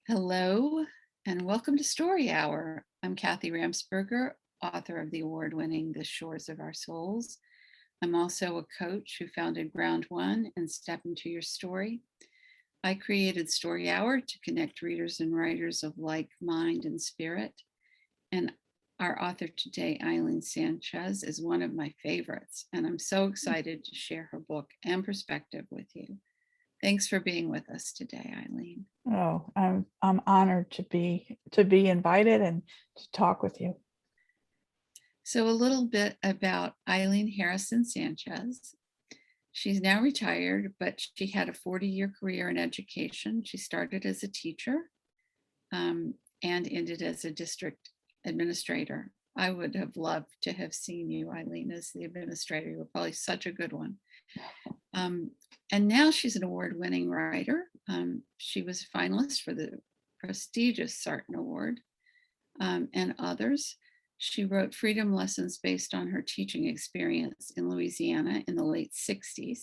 Hello, and welcome to Story Hour. I'm Kathy Ramsperger, author of the award-winning The Shores of Our Souls. I'm also a coach who founded Ground One and Step Into Your Story. I created Story Hour to connect readers and writers of like mind and spirit. And our author today, Eileen Sanchez, is one of my favorites, and I'm so excited to share her book and perspective with you. Thanks for being with us today, Eileen. Oh, I'm honored to be invited and to talk with you. So a little bit about Eileen Harrison Sanchez. She's now retired, but she had a 40-year career in education. She started as a teacher and ended as a district administrator. I would have loved to have seen you, Eileen, as the administrator. You were probably such a good one. And now she's an award-winning writer. She was a finalist for the prestigious Sarton Award and others. She wrote freedom lessons based on her teaching experience in Louisiana in the late 60s.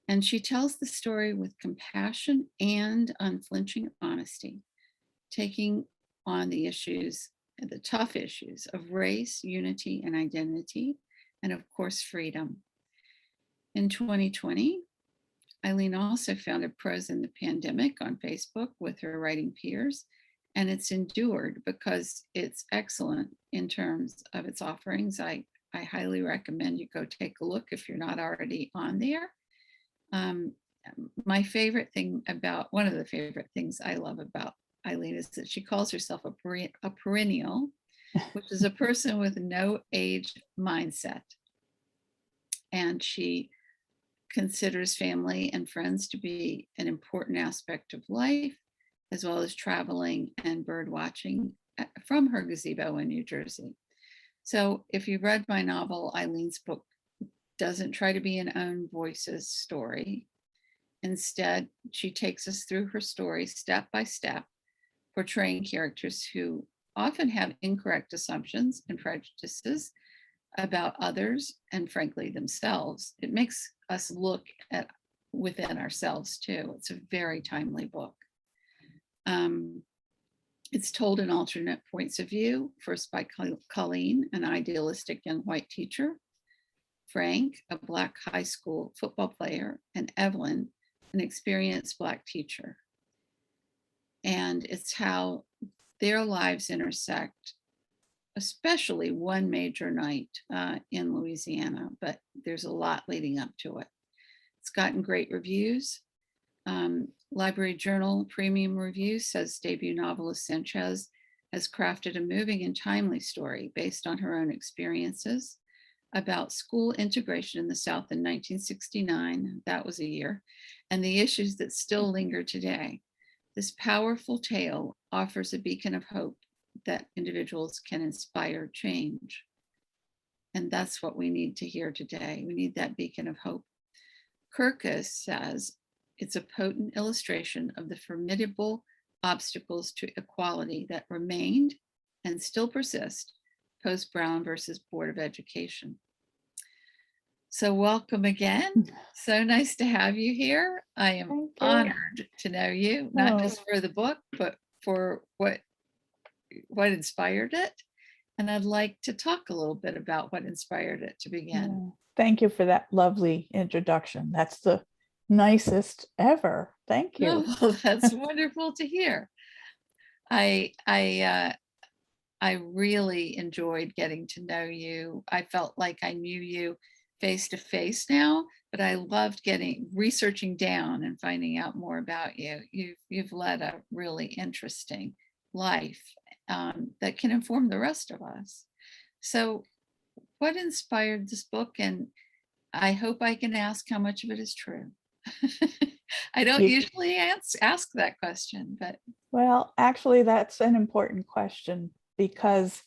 And she tells the story with compassion and unflinching honesty, taking on the issues, the tough issues of race, unity, and identity, and of course, freedom. In 2020, Eileen also founded Prose in the Pandemic on Facebook with her writing peers, and it's endured because it's excellent in terms of its offerings. I highly recommend you go take a look if you're not already on there. My favorite thing about, one of the favorite things I love about Eileen is that she calls herself a perennial, which is a person with no age mindset. And she considers family and friends to be an important aspect of life, as well as traveling and bird watching from her gazebo in New Jersey. So if you read my novel, Eileen's book doesn't try to be an own voices story. Instead, she takes us through her story step by step, portraying characters who often have incorrect assumptions and prejudices about others and frankly themselves. It makes us look at within ourselves too. It's a very timely book. It's told in alternate points of view, first by Colleen, an idealistic young white teacher, Frank, a Black high school football player, and Evelyn, an experienced Black teacher. And it's how their lives intersect, especially one major night in Louisiana, but there's a lot leading up to it. It's gotten great reviews. Library Journal Premium Review says debut novelist Sanchez has crafted a moving and timely story based on her own experiences about school integration in the South in 1969, that was a year, and the issues that still linger today. This powerful tale offers a beacon of hope that individuals can inspire change. And that's what we need to hear today. We need that beacon of hope. Kirkus says it's a potent illustration of the formidable obstacles to equality that remained and still persist post Brown versus Board of Education. So welcome again. So nice to have you here. I am honored to know you, not just for the book, but for what inspired it. And I'd like to talk a little bit about what inspired it to begin. Thank you for that lovely introduction. That's the nicest ever. Thank you. Oh, well, that's wonderful to hear. I really enjoyed getting to know you. I felt like I knew you face to face now, but I loved researching down and finding out more about you. You've led a really interesting life that can inform the rest of us. So what inspired this book? And I hope I can ask how much of it is true. I don't usually ask that question, but. Well, actually, that's an important question because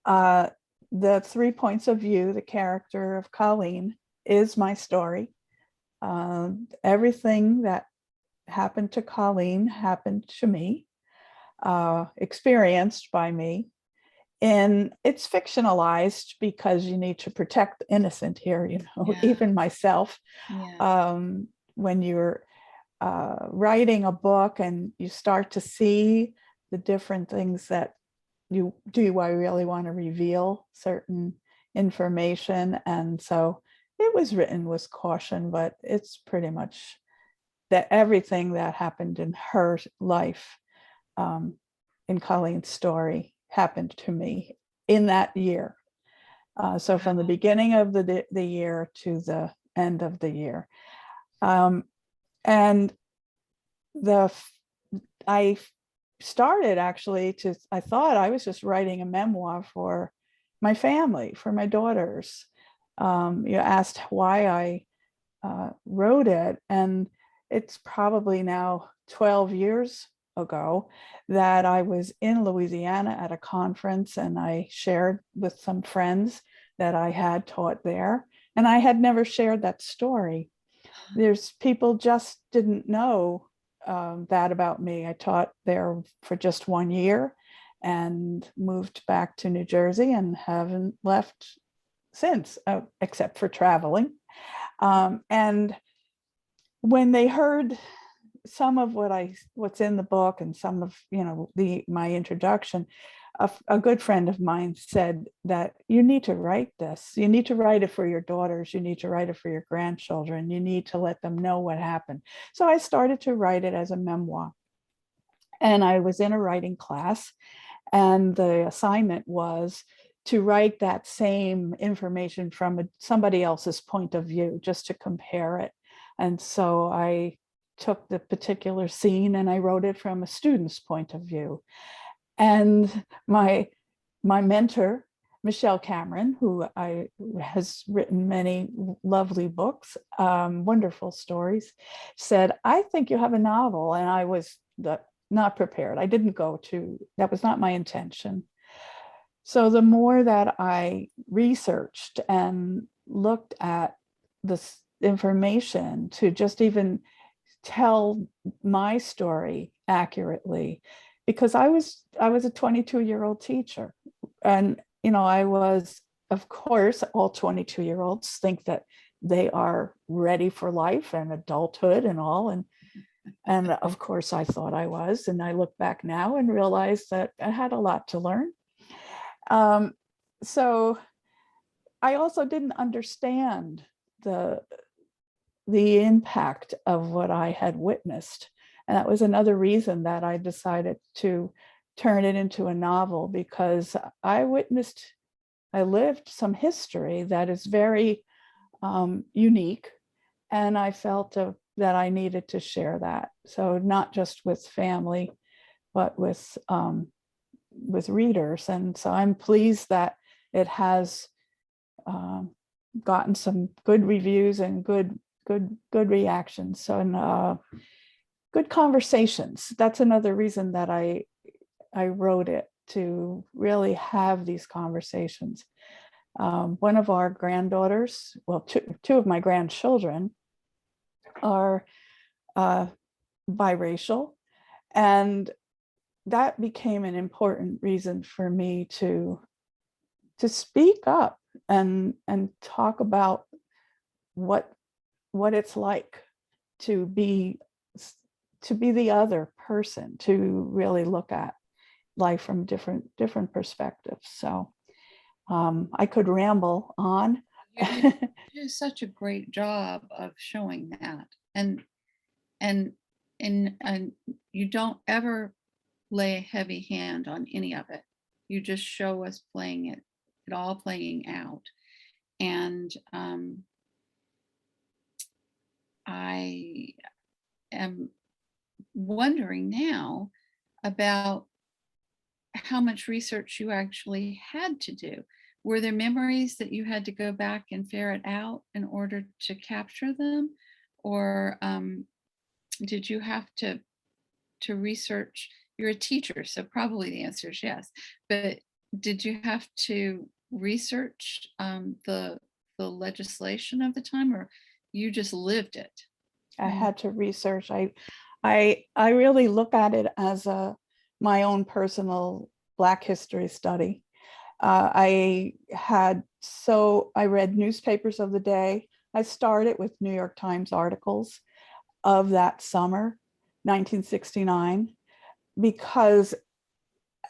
the 3 points of view, the character of Colleen is my story. Everything that happened to Colleen happened to me, experienced by me. And it's fictionalized because you need to protect the innocent here, even myself. Yeah. When you're writing a book and you start to see the different things that do I really want to reveal certain information? And so it was written with caution, but it's pretty much that everything that happened in her life, in Colleen's story, happened to me in that year. So from the beginning of the year to the end of the year. And I started actually I thought I was just writing a memoir for my family, for my daughters. You asked why I wrote it, and it's probably now 12 years ago that I was in Louisiana at a conference, and I shared with some friends that I had taught there, and I had never shared that story. There's people just didn't know that about me. I taught there for just 1 year and moved back to New Jersey and haven't left since, except for traveling. And when they heard some of what's in the book and some of my introduction, a good friend of mine said that you need to write this. You need to write it for your daughters. You need to write it for your grandchildren. You need to let them know what happened. So I started to write it as a memoir. And I was in a writing class, and the assignment was to write that same information from somebody else's point of view, just to compare it. And so I took the particular scene and I wrote it from a student's point of view. And my mentor, Michelle Cameron, who has written many lovely books, wonderful stories, said, I think you have a novel. And I was not prepared. I didn't that was not my intention. So the more that I researched and looked at this information to just even tell my story accurately, because I was a 22-year-old teacher, and I was, of course, all 22-year-olds think that they are ready for life and adulthood and all, and of course I thought I was, and I look back now and realize that I had a lot to learn. So I also didn't understand the impact of what I had witnessed. And that was another reason that I decided to turn it into a novel, because I lived some history that is very unique. And I felt that I needed to share that. So not just with family, but with readers. And so I'm pleased that it has gotten some good reviews and good reactions. So, and good conversations. That's another reason that I wrote it, to really have these conversations. One of our granddaughters, well, two of my grandchildren are biracial, and that became an important reason for me to speak up and talk about what it's like to be the other person, to really look at life from different perspectives. So I could ramble on. You do such a great job of showing that, and you don't ever lay a heavy hand on any of it. You just show us it all playing out. And I am wondering now about how much research you actually had to do. Were there memories that you had to go back and ferret out in order to capture them? Or did you have to research? You're a teacher, so probably the answer is yes. But did you have to research the legislation of the time, or you just lived it? I had to research. I really look at it as my own personal Black history study. I read newspapers of the day. I started with New York Times articles. of that summer, 1969, because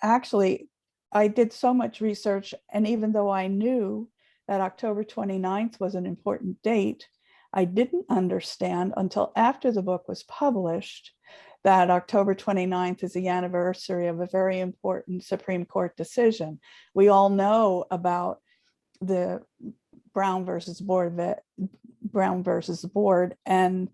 actually I did so much research, and even though I knew that October 29th was an important date, I didn't understand until after the book was published that October 29th is the anniversary of a very important Supreme Court decision. We all know about the Brown versus Board and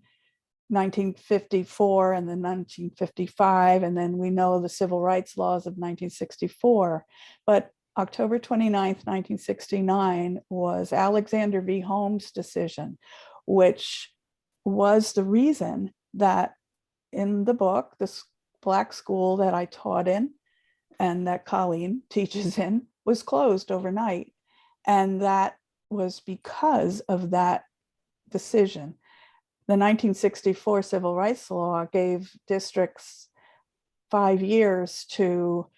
1954 and then 1955, and then we know the civil rights laws of 1964. But October 29th, 1969 was Alexander v. Holmes' decision, which was the reason that in the book, this Black school that I taught in and that Colleen teaches in was closed overnight. And that was because of that decision. The 1964 civil rights law gave districts 5 years to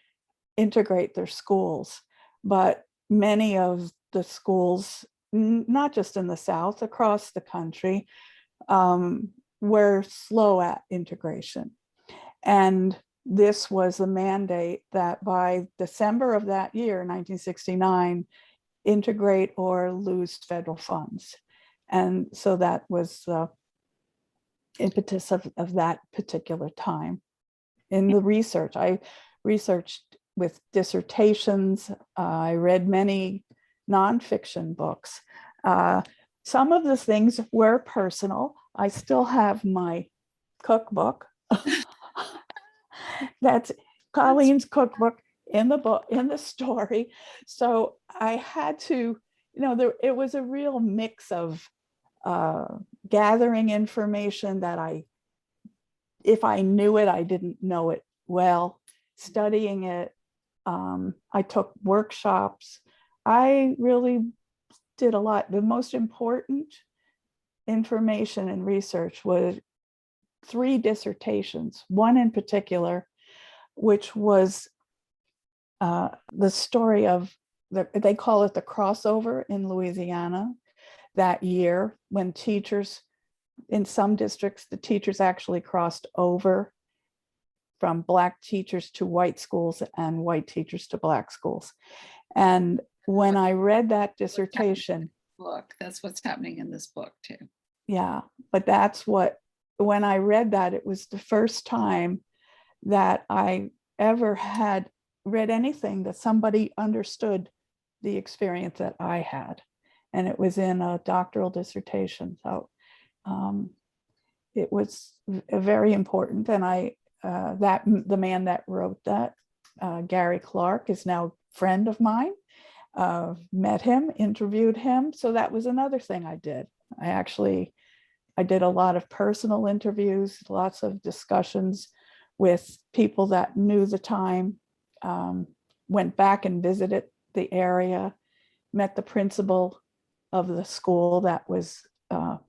integrate their schools, but many of the schools, not just in the South, across the country, were slow at integration. And this was the mandate that by December of that year, 1969, integrate or lose federal funds. And so that was the impetus of that particular time. In the research, I researched with dissertations. I read many nonfiction books. Some of the things were personal. I still have my cookbook. That's Colleen's cookbook in the book, in the story. So I had to, it was a real mix of gathering information that if I knew it, I didn't know it well, studying it. I took workshops. I really did a lot. The most important information and research was 3 dissertations, one in particular, which was the story of, they call it the crossover in Louisiana that year, when teachers, in some districts, the teachers actually crossed over from Black teachers to white schools and white teachers to Black schools. And when I read that dissertation, that's what's happening in this book too. Yeah, but when I read that, it was the first time that I ever had read anything that somebody understood the experience that I had. And it was in a doctoral dissertation. So it was very important. And the man that wrote that, Gary Clark, is now a friend of mine. Met him, interviewed him. So that was another thing I did. I did a lot of personal interviews, lots of discussions with people that knew the time, went back and visited the area, met the principal of the school that was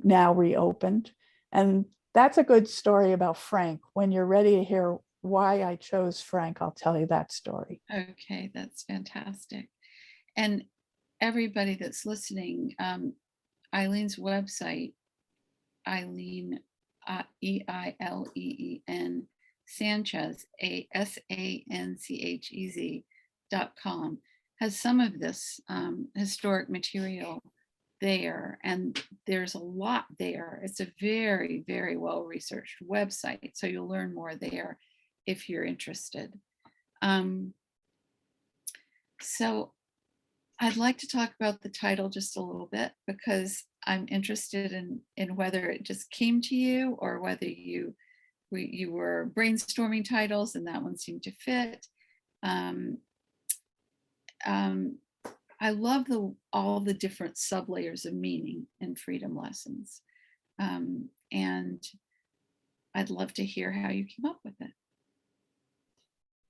now reopened. And that's a good story about Frank. When you're ready to hear why I chose Frank, I'll tell you that story. Okay, that's fantastic. And everybody that's listening, Eileen's website, Eileen, Eileen Sanchez, SANCHEZ.com, has some of this historic material there, and there's a lot there. It's a very, very well researched website, so you'll learn more there if you're interested. So I'd like to talk about the title just a little bit, because I'm interested in whether it just came to you or whether you were brainstorming titles and that one seemed to fit. I love all the different sublayers of meaning in Freedom Lessons. And I'd love to hear how you came up with it.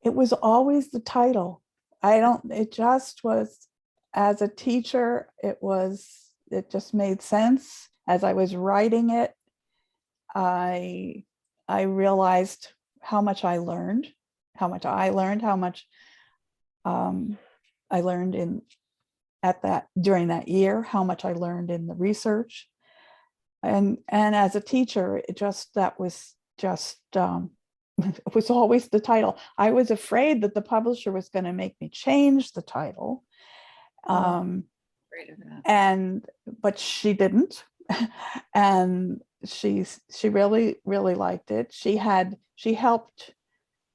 It was always the title. It just was, as a teacher, it just made sense. As I was writing it, I realized how much I learned, how much I learned during that year, how much I learned in the research. and as a teacher, that was just it was always the title. I was afraid that the publisher was going to make me change the title. Afraid of that. But she didn't. And she really liked it. She helped.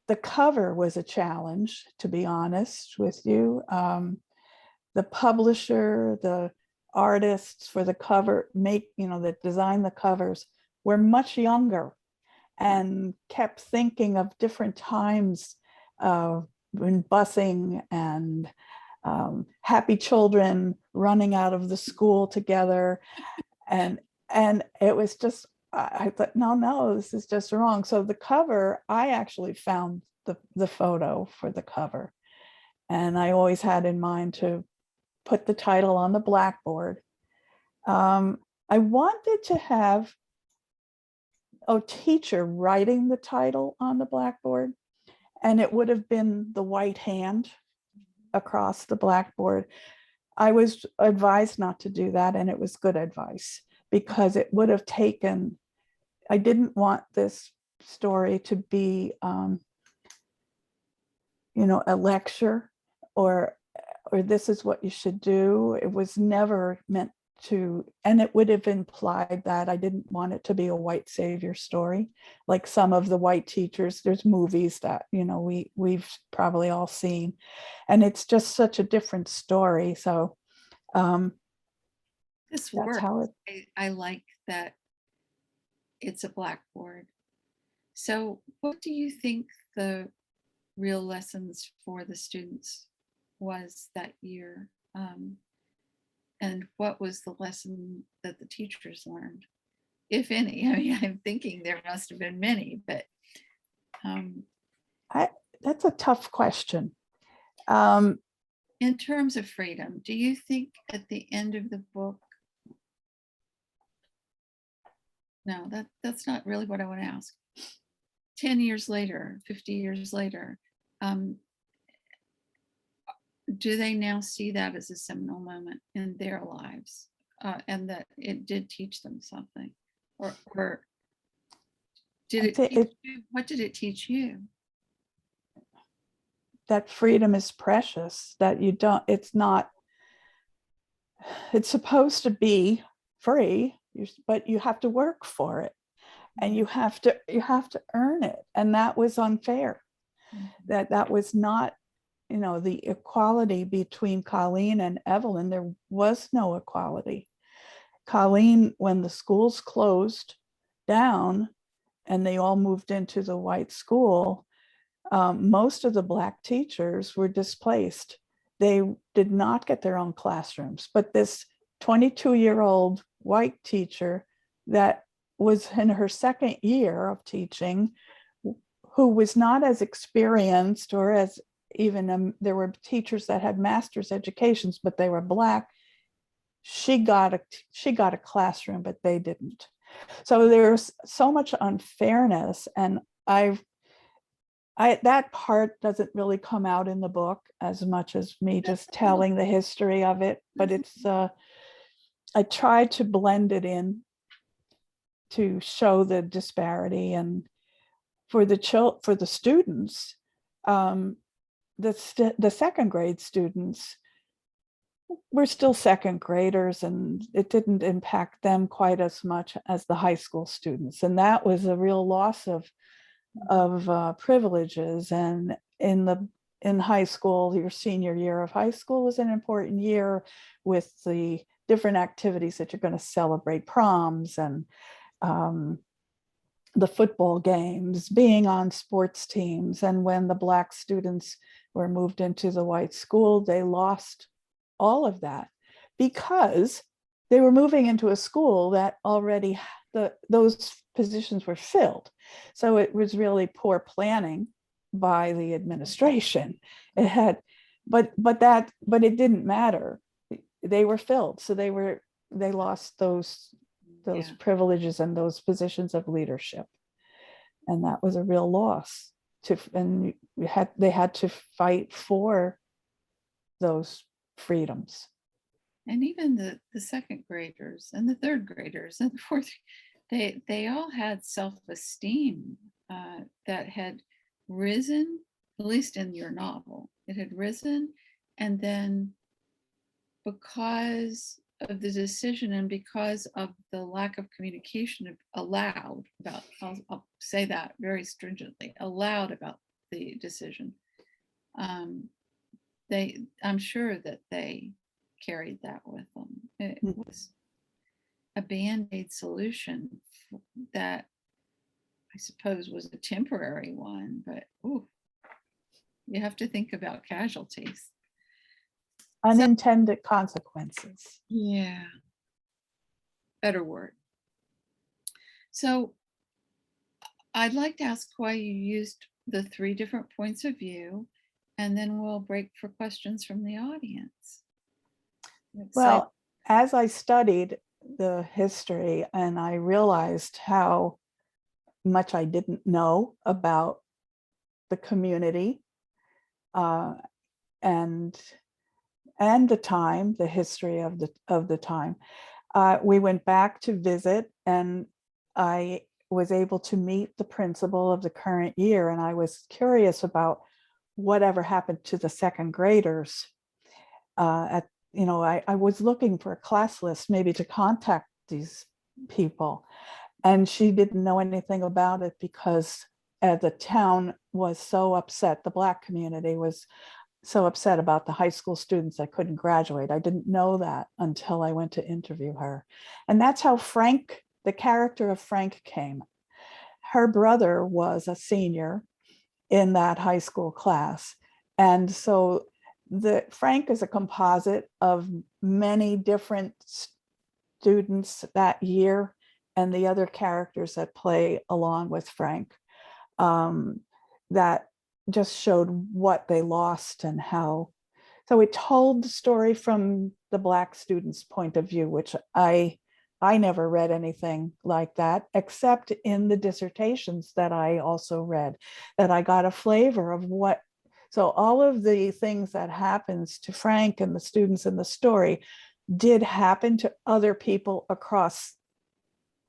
The cover was a challenge, to be honest with you. The publisher, the artists for the cover that designed the covers were much younger and kept thinking of different times when busing and happy children running out of the school together. And it was just, I thought, no, this is just wrong. So the cover, I actually found the photo for the cover. And I always had in mind to put the title on the blackboard. I wanted to have a teacher writing the title on the blackboard, and it would have been the white hand across the blackboard. I was advised not to do that, and it was good advice, because it would have taken, I didn't want this story to be, a lecture or this is what you should do. It was never meant to, and it would have implied that I didn't want it to be a white savior story, like some of the white teachers. There's movies that, we've probably all seen, and it's just such a different story. So this works. I like that it's a blackboard. So what do you think the real lessons for the students was that year? And what was the lesson that the teachers learned, if any? I mean, I'm thinking there must have been many, but that's a tough question. In terms of freedom, do you think at the end of the book, no, that's not really what I want to ask. 10 years later, 50 years later, do they now see that as a seminal moment in their lives, and that it did teach them something? Or did it teach you? What did it teach you? That freedom is precious, that it's supposed to be free, but you have to work for it, and you have to earn it. And that was unfair. Mm-hmm. That was not, the equality between Colleen and Evelyn. There was no equality. Colleen, when the schools closed down and they all moved into the white school, most of the Black teachers were displaced. They did not get their own classrooms, but this 22-year-old white teacher that was in her second year of teaching, who was not as experienced, or as even there were teachers that had master's educations, but they were Black. She got a classroom, but they didn't. So there's so much unfairness, and that part doesn't really come out in the book as much as me just telling the history of it, but it's I tried to blend it in to show the disparity. And for the students, the second grade students were still second graders, and it didn't impact them quite as much as the high school students. And that was a real loss of privileges. And in high school, your senior year of high school is an important year with the different activities that you're going to celebrate, proms and the football games, being on sports teams. And when the Black students were moved into the white school, they lost all of that because they were moving into a school that already those positions were filled. So it was really poor planning by the administration. It had, but it didn't matter. They were filled, so they lost those privileges and those positions of leadership, and that was a real loss. And they had to fight for those freedoms. and even the second graders and the third graders and the fourth, they all had self-esteem that had risen, at least in your novel, it had risen, and then because of the decision and because of the lack of communication allowed about, I'll say that very stringently, allowed about the decision, I'm sure that they carried that with them. It was a band-aid solution that I suppose was a temporary one, but ooh, you have to think about casualties. Unintended consequences. Yeah, better word. So I'd like to ask why you used the 3 different points of view, and then we'll break for questions from the audience. Well, as I studied the history and I realized how much I didn't know about the community and the time, the history of the time, we went back to visit, and I was able to meet the principal of the current year, and I was curious about whatever happened to the second graders. I was looking for a class list maybe to contact these people, and she didn't know anything about it because the town was so upset. The Black community was so upset about the high school students that couldn't graduate. I didn't know that until I went to interview her. And that's how Frank, the character of Frank, came. Her brother was a senior in that high school class. And so Frank is a composite of many different students that year and the other characters that play along with Frank, that just showed what they lost and how. So it told the story from the Black students' point of view, which I never read anything like that, except in the dissertations that I also read, that I got a flavor of what. So all of the things that happens to Frank and the students in the story did happen to other people across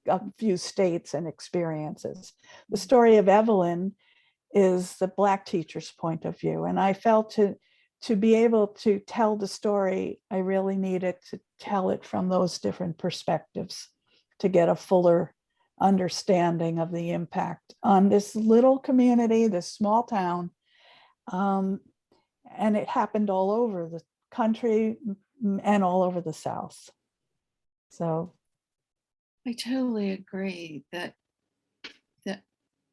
a few states and experiences. The story of Evelyn is the Black teacher's point of view. And I felt to be able to tell the story, I really needed to tell it from those different perspectives to get a fuller understanding of the impact on this little community, this small town. And it happened all over the country and all over the South. So I totally agree that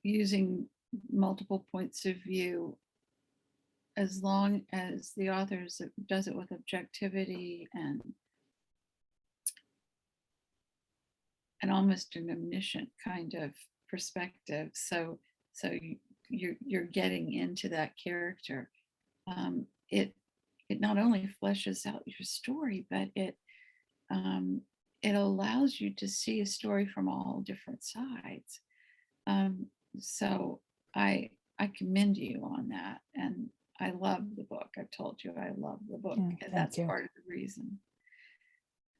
using multiple points of view, as long as the author does it with objectivity and almost an omniscient kind of perspective, so you're getting into that character. It not only fleshes out your story, but it allows you to see a story from all different sides. So I commend you on that, and I love the book. I've told you I love the book, and that's part of the reason.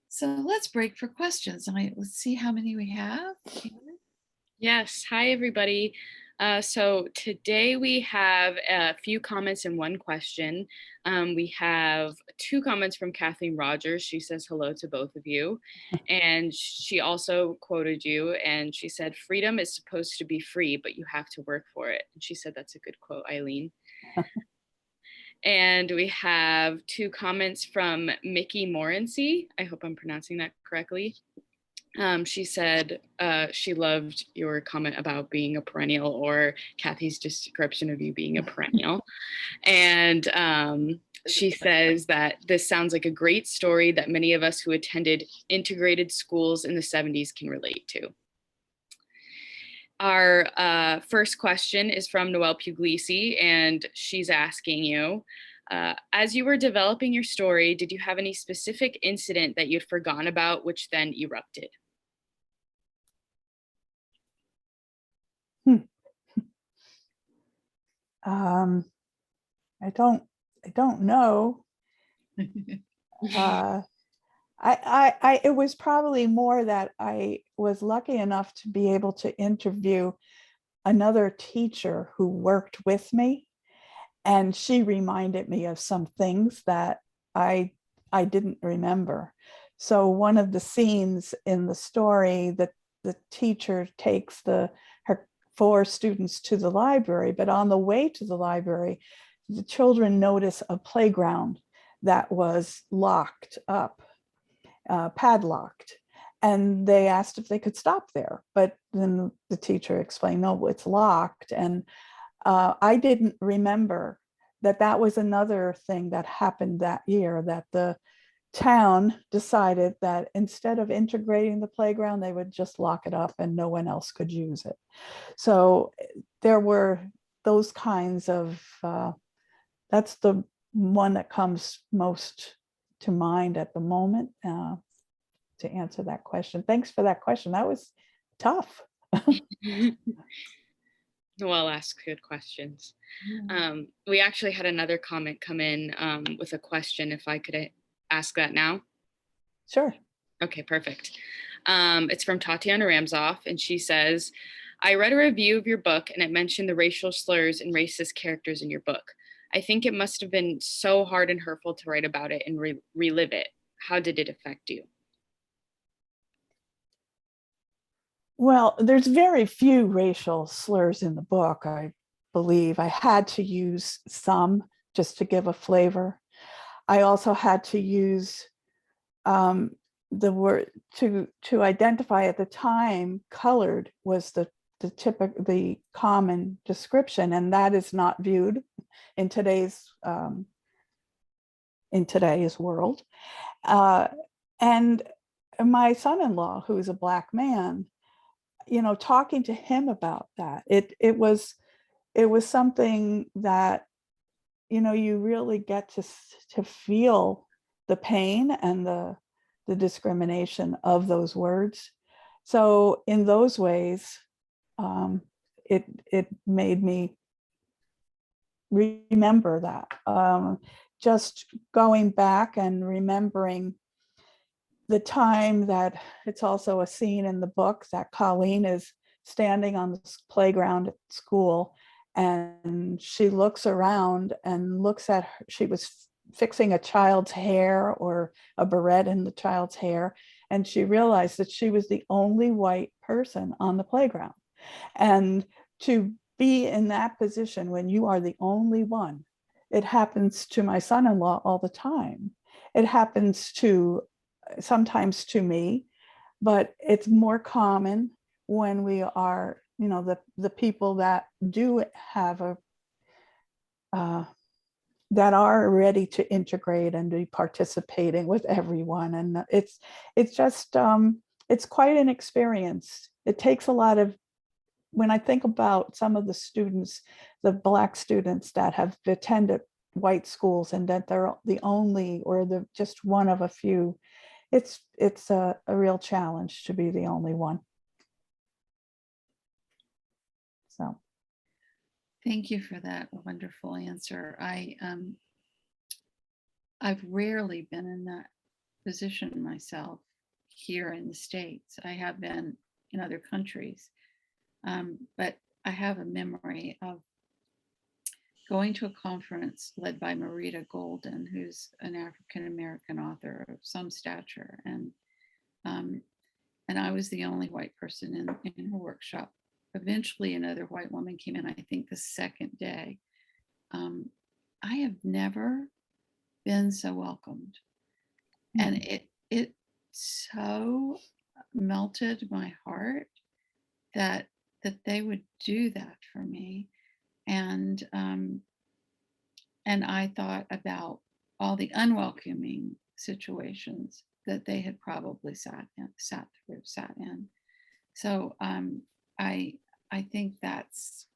So let's break for questions. Let's see how many we have. Yes. Hi, everybody. So today we have a few comments and one question. We have 2 comments from Kathleen Rogers. She says hello to both of you. And she also quoted you, and she said, "Freedom is supposed to be free, but you have to work for it." And she said, "That's a good quote, Eileen." And we have 2 comments from Mickey Morency. I hope I'm pronouncing that correctly. She said she loved your comment about being a perennial, or Kathy's description of you being a perennial. And she says that this sounds like a great story that many of us who attended integrated schools in the 70s can relate to. Our first question is from Noelle Puglisi, and she's asking you, as you were developing your story, did you have any specific incident that you'd forgotten about, which then erupted? I don't know. It was probably more that I was lucky enough to be able to interview another teacher who worked with me, and she reminded me of some things that I didn't remember. So one of the scenes in the story, that the teacher takes her 4 students to the library, but on the way to the library, the children notice a playground that was locked up, padlocked. And they asked if they could stop there. But then the teacher explained, no, it's locked. And I didn't remember that was another thing that happened that year, that the town decided that instead of integrating the playground, they would just lock it up and no one else could use it. So there were those kinds of, that's the one that comes most to mind at the moment, to answer that question. Thanks for that question. That was tough. Well asked, good questions. We actually had another comment come in with a question, if I could ask that now. Sure. Okay, perfect. It's from Tatiana Ramzoff, and she says, I read a review of your book and it mentioned the racial slurs and racist characters in your book. I think it must have been so hard and hurtful to write about it and relive it. How did it affect you? Well, there's very few racial slurs in the book, I believe. I had to use some just to give a flavor. I also had to use the word to identify at the time. Colored was the common description, and that is not viewed in today's world. And my son-in-law, who is a Black man, talking to him about that, it was something that, you really get to feel the pain and the discrimination of those words. So in those ways, it made me remember that. Just going back and remembering the time that, it's also a scene in the book that Colleen is standing on the playground at school, and she looks around and looks at her. She was fixing a child's hair, or a barrette in the child's hair, and she realized that she was the only white person on the playground. And to be in that position when you are the only one, it happens to my son-in-law all the time. It happens sometimes to me, but it's more common when we are, the people that do have that are ready to integrate and be participating with everyone. And it's just, it's quite an experience. It takes a lot of, when I think about some of the students, the Black students that have attended white schools and that they're the only, or the just one of a few, it's a real challenge to be the only one. So. Thank you for that wonderful answer. I've rarely been in that position myself here in the States. I have been in other countries, but I have a memory of going to a conference led by Marita Golden, who's an African-American author of some stature. And I was the only white person in her workshop. Eventually another white woman came in, I think the second day. I have never been so welcomed. And it so melted my heart that they would do that for me. And I thought about all the unwelcoming situations that they had probably sat in. So I think that's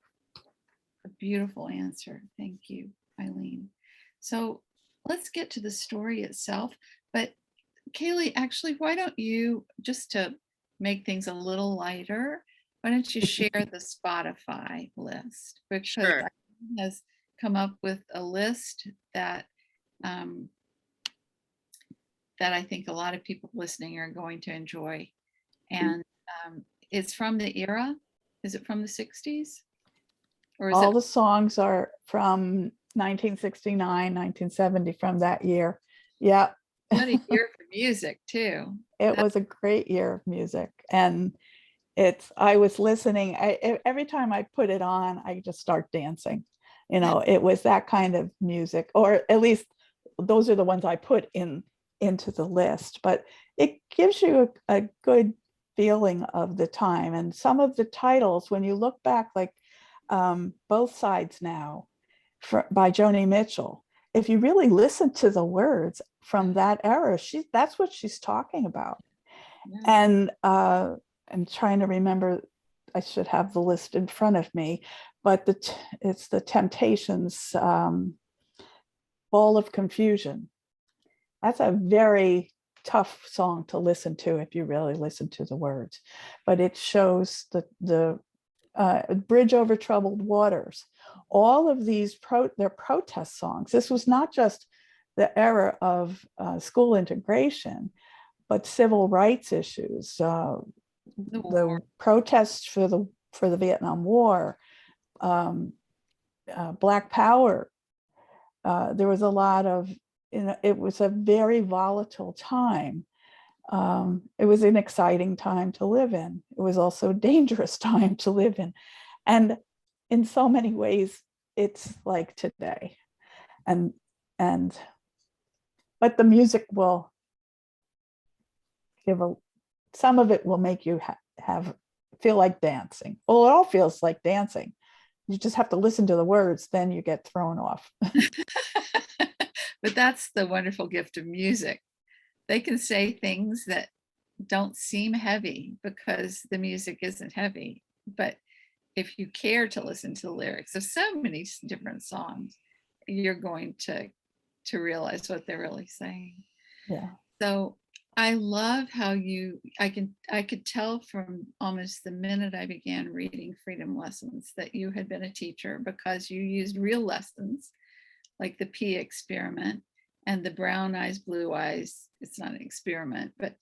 a beautiful answer. Thank you, Eileen. So let's get to the story itself. But Kaylee, actually, why don't you, just to make things a little lighter, why don't you share the Spotify list? Because Sure. Eileen has come up with a list that that I think a lot of people listening are going to enjoy. And it's from the era. Is it from the 60s? Or is All it the songs are from 1969, 1970, from that year. Yeah. what a year for music too? It was a great year of music. And I was listening, every time I put it on, I just start dancing. You know, it was that kind of music, or at least those are the ones I put into the list, but it gives you a good feeling of the time. And some of the titles, when you look back, like Both Sides Now by Joni Mitchell, if you really listen to the words from that era, that's what she's talking about. Yeah. And I'm trying to remember, I should have the list in front of me, but it's the Temptations, Ball of Confusion. That's a very tough song to listen to if you really listen to the words, but it shows the Bridge Over Troubled Waters. All of these they're protest songs. This was not just the era of school integration, but civil rights issues, the protests for the Vietnam War, Black Power. There was a lot of, it was a very volatile time. It was an exciting time to live in. It was also a dangerous time to live in. And in so many ways, it's like today. But the music will some of it will make you feel like dancing. Well, it all feels like dancing. You just have to listen to the words, then you get thrown off. But that's the wonderful gift of music. They can say things that don't seem heavy because the music isn't heavy. But if you care to listen to the lyrics of so many different songs, you're going to realize what they're really saying. Yeah. So I love how I could tell from almost the minute I began reading Freedom Lessons that you had been a teacher, because you used real lessons like the pea experiment and the brown eyes, blue eyes. It's not an experiment, but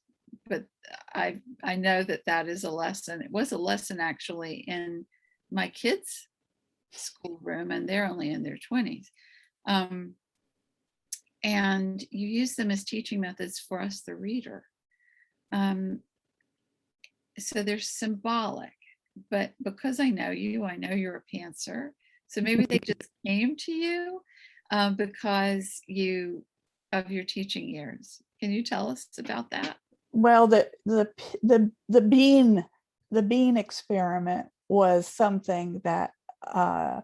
I know that is a lesson. It was a lesson actually in my kids' schoolroom, and they're only in their 20s. And you use them as teaching methods for us, the reader. So they're symbolic, but because I know you, I know you're a pantser. So maybe they just came to you because of your teaching years. Can you tell us about that? Well, the bean experiment was something that I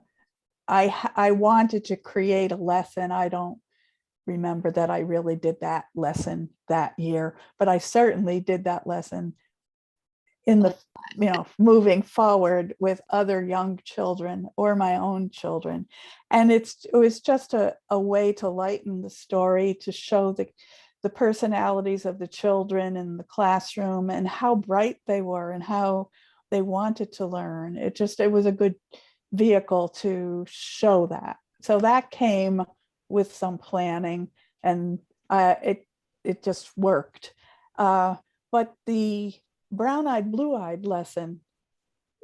wanted to create a lesson. I don't remember that I really did that lesson that year, but I certainly did that lesson in the, moving forward with other young children or my own children. And it was just a way to lighten the story, to show the personalities of the children in the classroom and how bright they were and how they wanted to learn. It was a good vehicle to show that. So that came with some planning, and it just worked. But the brown-eyed, blue-eyed lesson,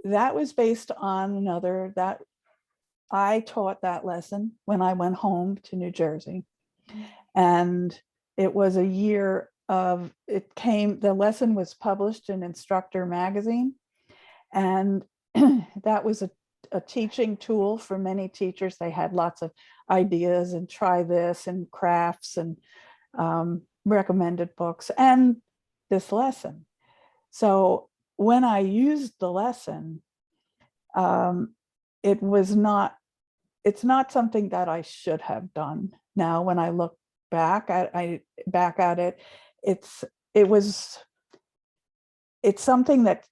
that was based on that I taught that lesson when I went home to New Jersey. And it was a year the lesson was published in Instructor magazine. And that was a teaching tool for many teachers. They had lots of ideas and try this and crafts and recommended books and this lesson. So when I used the lesson, it's not something that I should have done. Now, when I look back at it, it's something that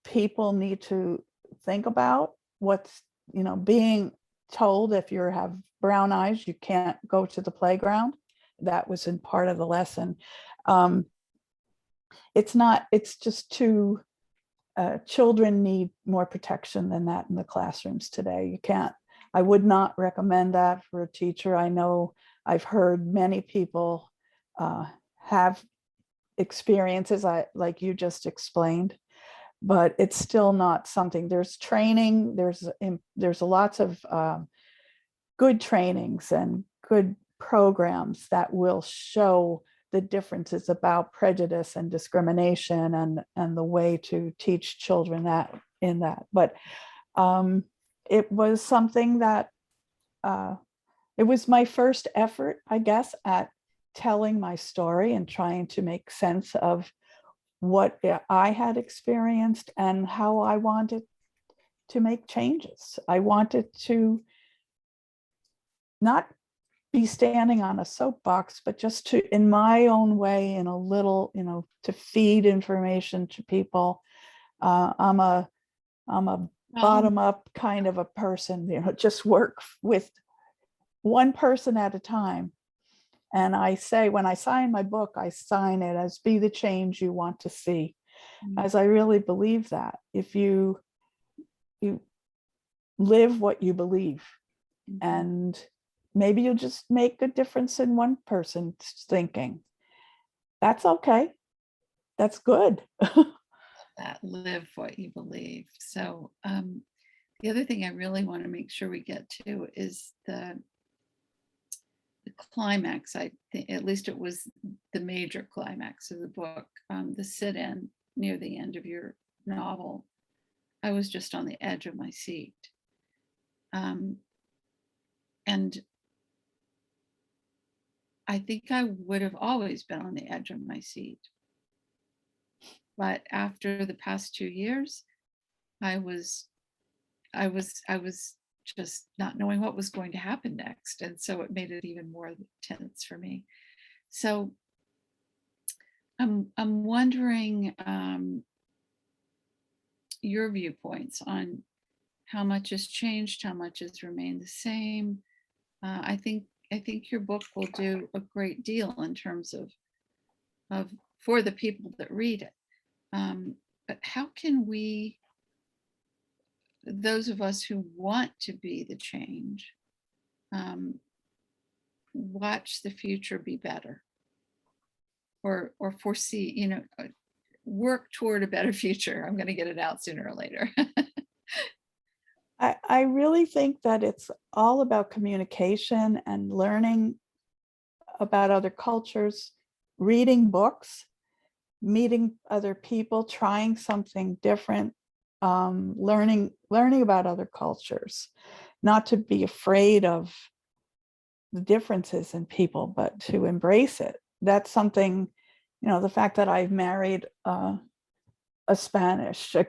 people need to think about. What's, being told if you have brown eyes, you can't go to the playground. That was in part of the lesson. It's just too, children need more protection than that in the classrooms today. I would not recommend that for a teacher. I know I've heard many people have experiences like you just explained, but it's still not something. There's training, there's lots of good trainings and good programs that will show the differences about prejudice and discrimination and the way to teach children that in that. But it was something that it was my first effort, I guess, at telling my story and trying to make sense of what I had experienced and how I wanted to make changes. I wanted to not be standing on a soapbox, but just to, in my own way, in a little, to feed information to people. I'm a bottom up kind of a person, just work with one person at a time. And I say, when I sign my book, I sign it as be the change you want to see, as I really believe that if you live what you believe, and maybe you'll just make a difference in one person's thinking. That's okay. That's good. That live what you believe. So the other thing I really want to make sure we get to is the climax. I think at least it was the major climax of the book, the sit-in near the end of your novel. I was just on the edge of my seat. And I think I would have always been on the edge of my seat. But after the past 2 years, I was just not knowing what was going to happen next. And so it made it even more tense for me. So I'm wondering your viewpoints on how much has changed, how much has remained the same. I think your book will do a great deal in terms of for the people that read it. But how can we, those of us who want to be the change, watch the future be better, or foresee, work toward a better future? I'm going to get it out sooner or later. I really think that it's all about communication and learning about other cultures, reading books, meeting other people, trying something different, learning about other cultures, not to be afraid of the differences in people, but to embrace it. That's something, the fact that I married a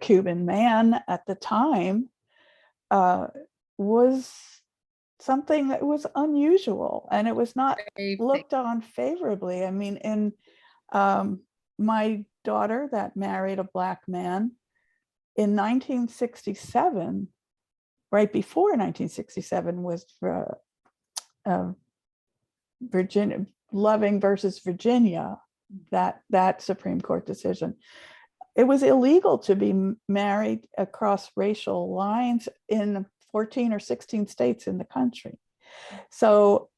Cuban man at the time was something that was unusual, and it was not looked on favorably. I mean, in my daughter that married a Black man in 1967, right before 1967 was Virginia, Loving versus Virginia, that Supreme Court decision. It was illegal to be married across racial lines in 14 or 16 states in the country. So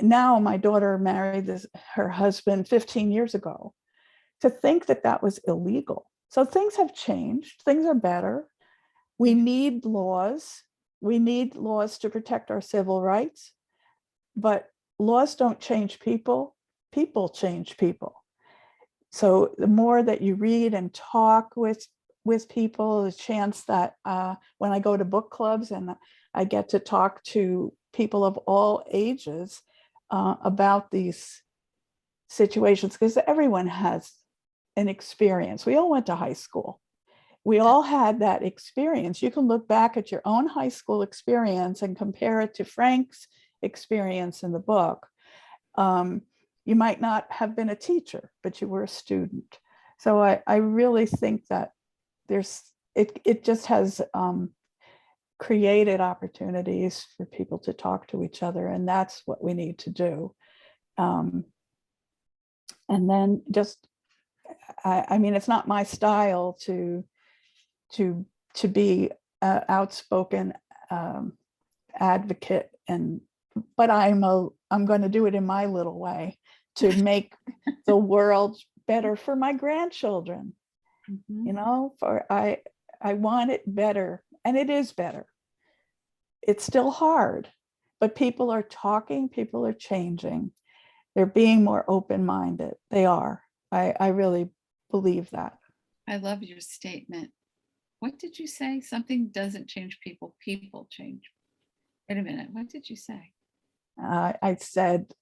now my daughter married her husband 15 years ago. To think that was illegal. So things have changed. Things are better. We need laws. We need laws to protect our civil rights. But laws don't change people. People change people. So the more that you read and talk with people, the chance that when I go to book clubs and I get to talk to people of all ages about these situations, because everyone has an experience. We all went to high school. We all had that experience. You can look back at your own high school experience and compare it to Frank's experience in the book. You might not have been a teacher, but you were a student. So I really think that it just has created opportunities for people to talk to each other, and that's what we need to do. And then just, I mean, it's not my style to be an outspoken advocate, but I'm going to do it in my little way to make the world better for my grandchildren. You know, I want it better, and it is better. It's still hard, but people are talking, people are changing. They're being more open-minded. They are. I really believe that. I love your statement. What did you say? Something doesn't change people, people change. Wait a minute, what did you say? I said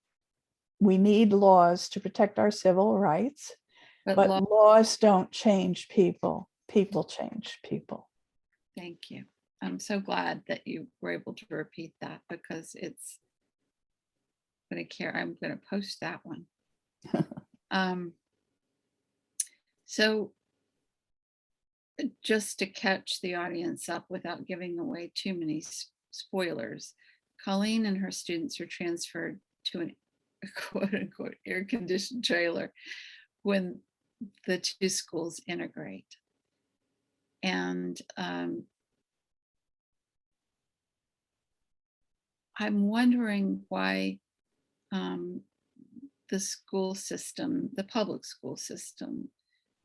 we need laws to protect our civil rights, but laws don't change people. People change people. Thank you. I'm so glad that you were able to repeat that, because it's going to care. I'm going to post that one. So just to catch the audience up without giving away too many spoilers, Colleen and her students are transferred to an quote unquote air-conditioned trailer when the two schools integrate. And I'm wondering why the school system, the public school system,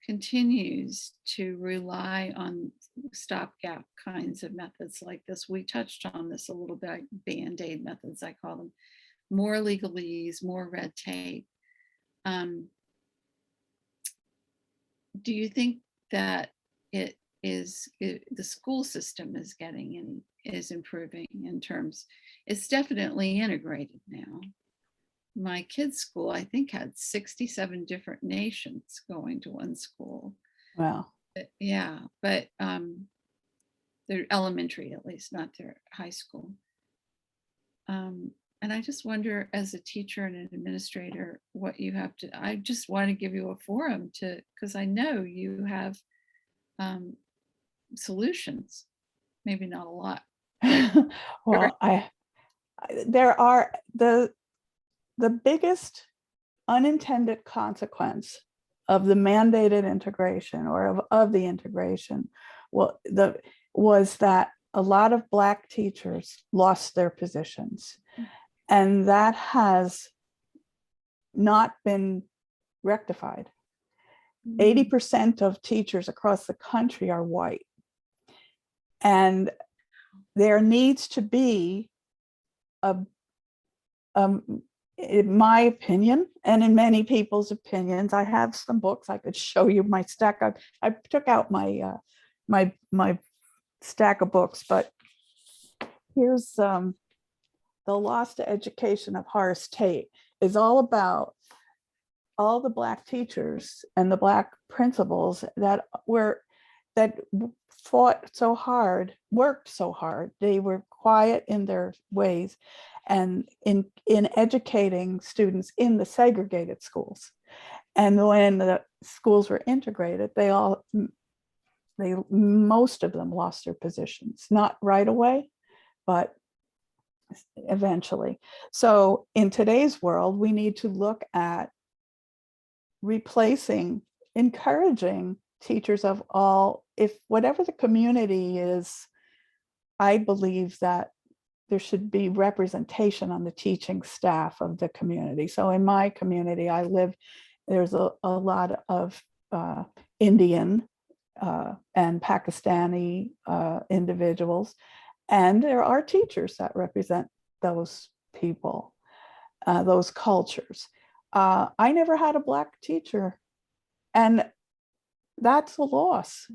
continues to rely on stopgap kinds of methods like this. We touched on this a little bit, Band-Aid methods, I call them. More legalese, more red tape. Do you think that the school system is is improving in terms, it's definitely integrated now. My kids' school, I think, had 67 different nations going to one school. Wow. Yeah, but they're elementary, at least, not their high school. And I just wonder, as a teacher and an administrator, what you have to, I just want to give you a forum because I know you have solutions, maybe not a lot. Well, there are the biggest unintended consequence of the mandated integration, or of the integration, was that a lot of Black teachers lost their positions. And that has not been rectified. 80% of teachers across the country are white. And there needs to be in my opinion, and in many people's opinions, I have some books I could show you my stack. I took out my my stack of books, but here's The Loss to Education of Horace Tate. Is all about all the Black teachers and the Black principals that fought so hard, worked so hard. They were quiet in their ways, and in educating students in the segregated schools. And when the schools were integrated, most of them lost their positions, not right away, but eventually. So in today's world, we need to look at encouraging teachers of all, if whatever the community is, I believe that there should be representation on the teaching staff of the community. So in my community, I live, there's a lot of Indian and Pakistani individuals, and there are teachers that represent those people, those cultures. I never had a Black teacher, and that's a loss.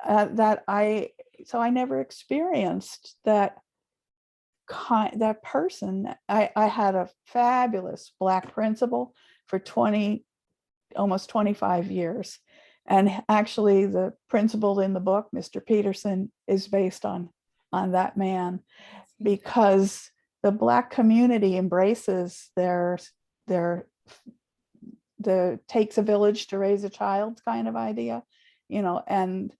So I never experienced that person. I had a fabulous Black principal for almost 25 years. And actually the principal in the book, Mr. Peterson, is based on that man, because the Black community embraces the takes a village to raise a child kind of idea, and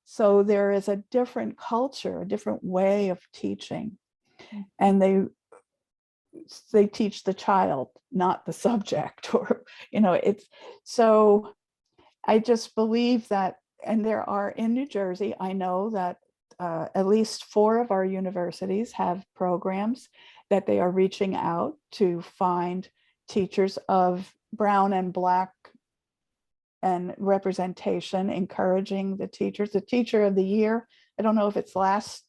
so there is a different culture, a different way of teaching, and they teach the child, not the subject, or it's so. I just believe that, and there are in New Jersey, I know that at least 4 of our universities have programs that they are reaching out to find teachers of brown and black and representation, encouraging the teachers. The teacher of the year, I don't know if it's last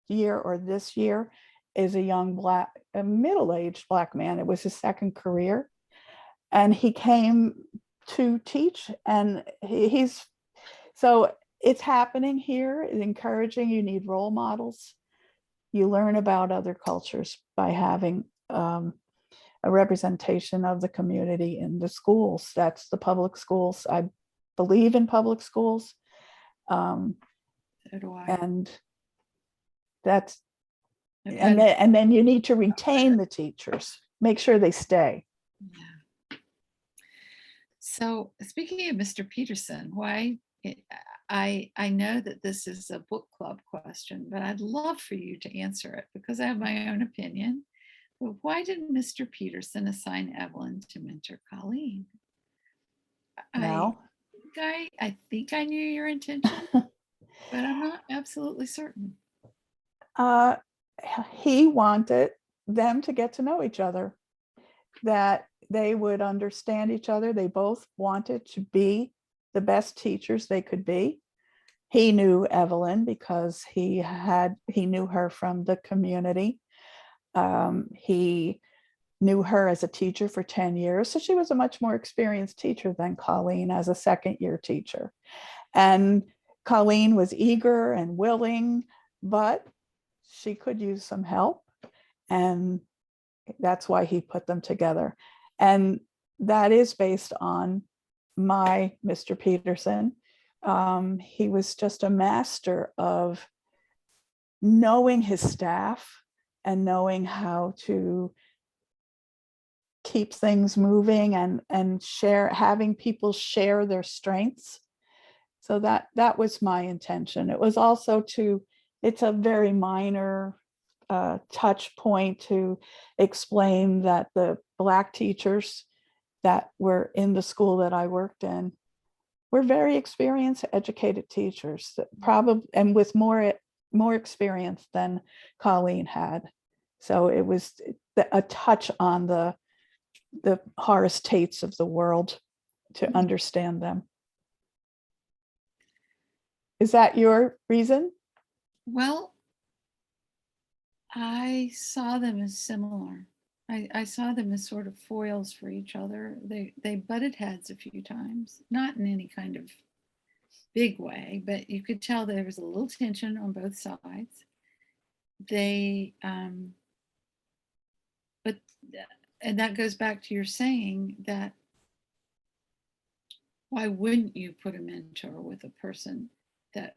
year or this year, is a middle-aged black man. It was his second career. And he came to teach, and so it's happening here. It's encouraging. You need role models. You learn about other cultures by having a representation of the community in the schools. That's the public schools. I believe in public schools. So do I. And that's, I've and had- then you need to retain the teachers, make sure they stay. Yeah. So speaking of Mr. Peterson, I know that this is a book club question, but I'd love for you to answer it because I have my own opinion. But why did Mr. Peterson assign Evelyn to mentor Colleen? Now, I think I knew your intention, but I'm not absolutely certain. he wanted them to get to know each other, that they would understand each other. They both wanted to be the best teachers they could be. He knew Evelyn because he knew her from the community. He knew her as a teacher for 10 years. So she was a much more experienced teacher than Colleen as a second-year teacher. And Colleen was eager and willing, but she could use some help. And that's why he put them together. And that is based on my Mr. Peterson. He was just a master of knowing his staff and knowing how to keep things moving and having people share their strengths. So that was my intention. It was also it's a very minor touch point to explain that the Black teachers that were in the school that I worked in were very experienced, educated teachers, that probably, and with more experience than Colleen had. So it was a touch on the Horus Tates of the world to understand them. Is that your reason? Well, I saw them as similar. I saw them as sort of foils for each other. They butted heads a few times, not in any kind of big way, but you could tell there was a little tension on both sides. And that goes back to your saying that why wouldn't you put a mentor with a person that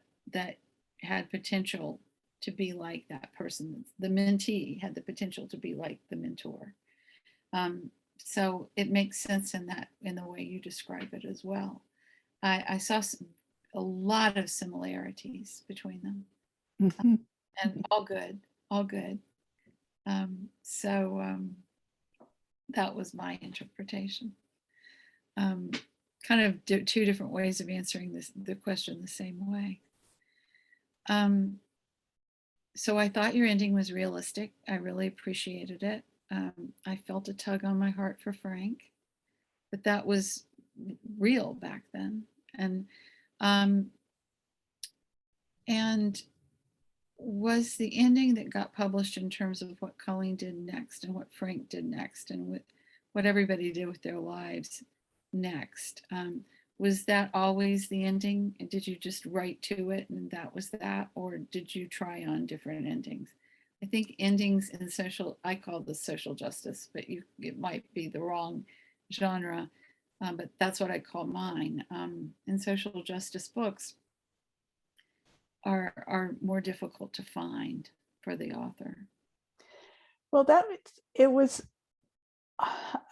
had potential to be like that person? The mentee had the potential to be like the mentor. So it makes sense in the way you describe it as well. I saw a lot of similarities between them, and all good. That was my interpretation. Kind of two different ways of answering the question the same way. So I thought your ending was realistic. I really appreciated it. I felt a tug on my heart for Frank, but that was real back then. And was the ending that got published in terms of what Colleen did next and what Frank did next and what everybody did with their lives next, was that always the ending? And did you just write to it and that was that? Or did you try on different endings? I think endings in I call this social justice, but it might be the wrong genre, but that's what I call mine. In social justice books are more difficult to find for the author. Well,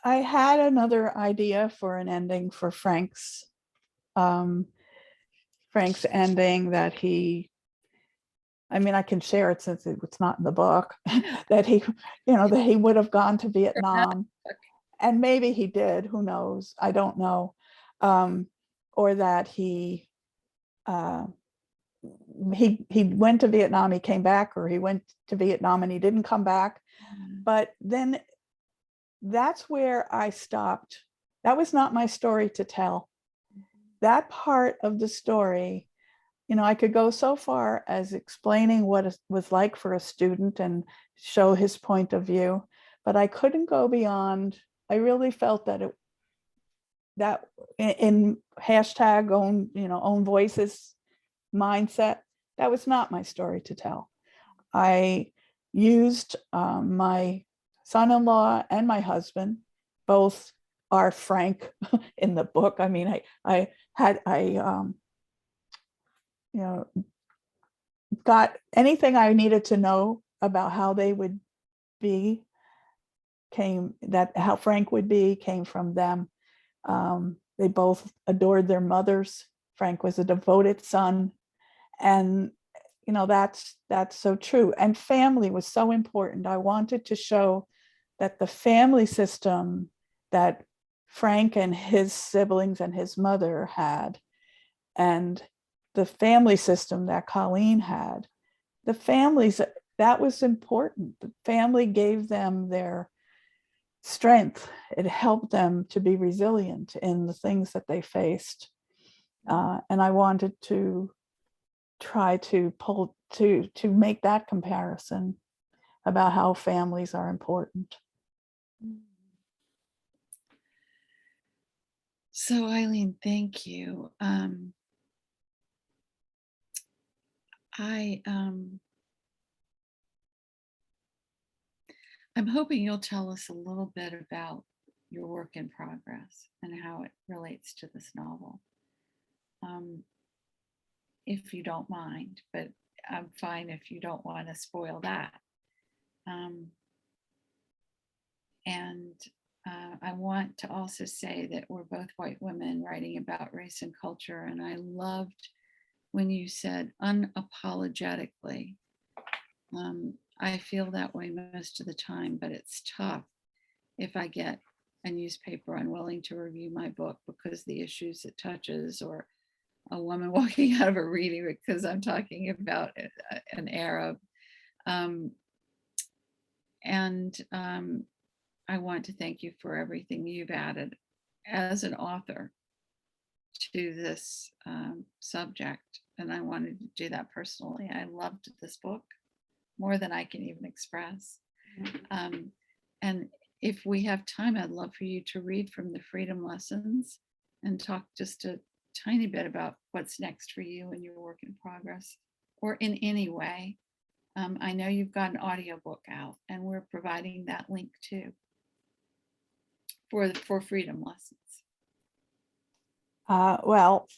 I had another idea for an ending for Frank's ending that I can share it since it's not in the book, that he would have gone to Vietnam, and maybe he did, who knows? I don't know. Or that he went to Vietnam, he came back, or he went to Vietnam and he didn't come back. But then that's where I stopped. That was not my story to tell. That part of the story, I could go so far as explaining what it was like for a student and show his point of view, but I couldn't go beyond. I really felt that that in hashtag own voices mindset, that was not my story to tell. I used my son-in-law and my husband, both are Frank in the book. I mean, I got anything I needed to know about how they would be, how Frank would be, came from them. They both adored their mothers. Frank was a devoted son. And, that's so true. And family was so important. I wanted to show that the family system that Frank and his siblings and his mother had, and the family system that Colleen had, the families, that was important. The family gave them their strength. It helped them to be resilient in the things that they faced. And I wanted to try to make that comparison about how families are important. So Eileen, thank you. I'm hoping you'll tell us a little bit about your work in progress and how it relates to this novel. If you don't mind, but I'm fine if you don't want to spoil that. I want to also say that we're both white women writing about race and culture, and I loved when you said unapologetically. I feel that way most of the time, but it's tough if I get a newspaper unwilling to review my book because the issues it touches, or a woman walking out of a reading because I'm talking about an Arab. I want to thank you for everything you've added as an author to this subject. And I wanted to do that personally. I loved this book more than I can even express. And if we have time, I'd love for you to read from the Freedom Lessons and talk just a tiny bit about what's next for you and your work in progress, or in any way. I know you've got an audiobook out, and we're providing that link too for Freedom Lessons. Well,